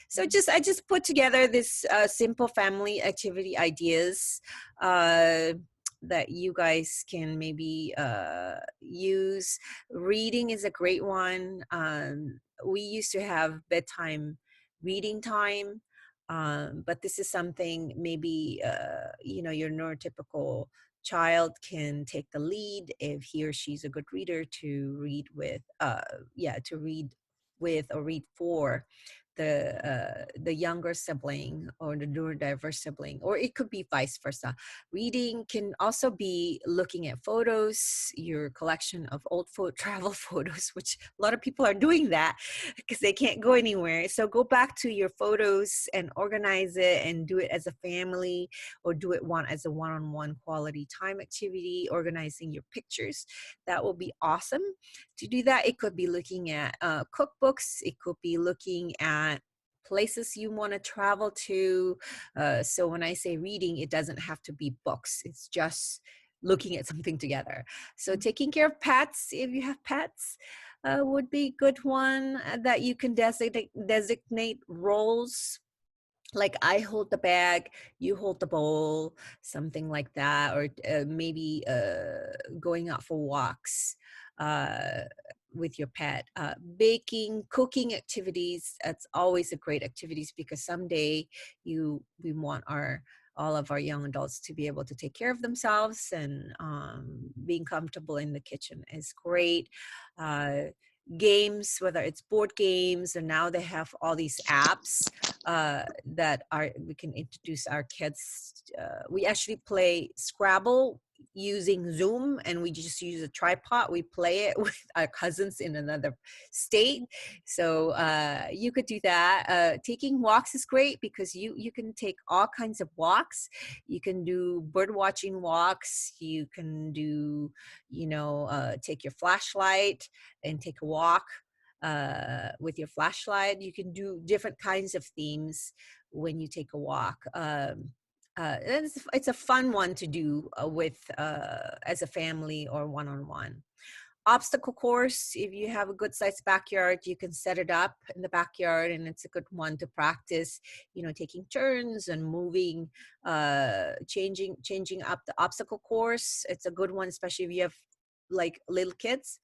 So I just put together this simple family activity ideas that you guys can maybe use. Reading is a great one. We used to have bedtime reading time, but this is something maybe your neurotypical child can take the lead if he or she's a good reader to read with or read for the younger sibling or the neurodiverse sibling, or it could be vice versa. Reading can also be looking at photos, your collection of old travel photos, which a lot of people are doing that because they can't go anywhere. So go back to your photos and organize it and do it as a family, or do it as a one-on-one quality time activity, organizing your pictures. That will be awesome. To do that, it could be looking at cookbooks. It could be looking at places you want to travel to. So when I say reading, it doesn't have to be books. It's just looking at something together. So taking care of pets, if you have pets, would be a good one that you can designate roles. Like I hold the bag, you hold the bowl, something like that, or maybe going out for walks with your pet. Baking, cooking activities, that's always a great activities, because someday we want all of our young adults to be able to take care of themselves, and being comfortable in the kitchen is great. Games, whether it's board games, and now they have all these apps that we can introduce our kids. We actually play Scrabble using Zoom, and we just use a tripod. We play it with our cousins in another state. So you could do that. Taking walks is great, because you can take all kinds of walks. You can do bird watching walks. You can do, take your flashlight and take a walk with your flashlight. You can do different kinds of themes when you take a walk. It's a fun one to do with as a family or one-on-one. Obstacle course, if you have a good sized backyard, you can set it up in the backyard, and it's a good one to practice, taking turns and moving, changing up the obstacle course. It's a good one, especially if you have like little kids.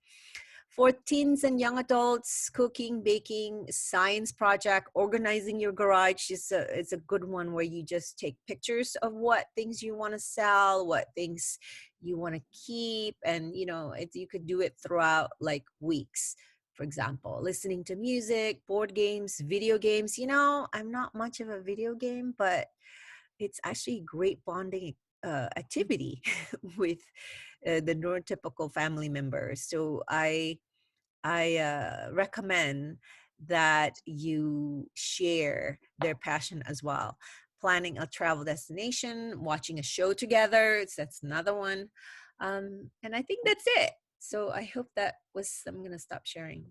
For teens and young adults, cooking, baking, science project, organizing your garage is a good one, where you just take pictures of what things you want to sell, what things you want to keep, and you could do it throughout like weeks. For example, listening to music, board games, video games. I'm not much of a video game, but it's actually great bonding activity with the neurotypical family members. So I recommend that you share their passion as well. Planning a travel destination, watching a show together, that's another one. And I think that's it. So I hope I'm going to stop sharing.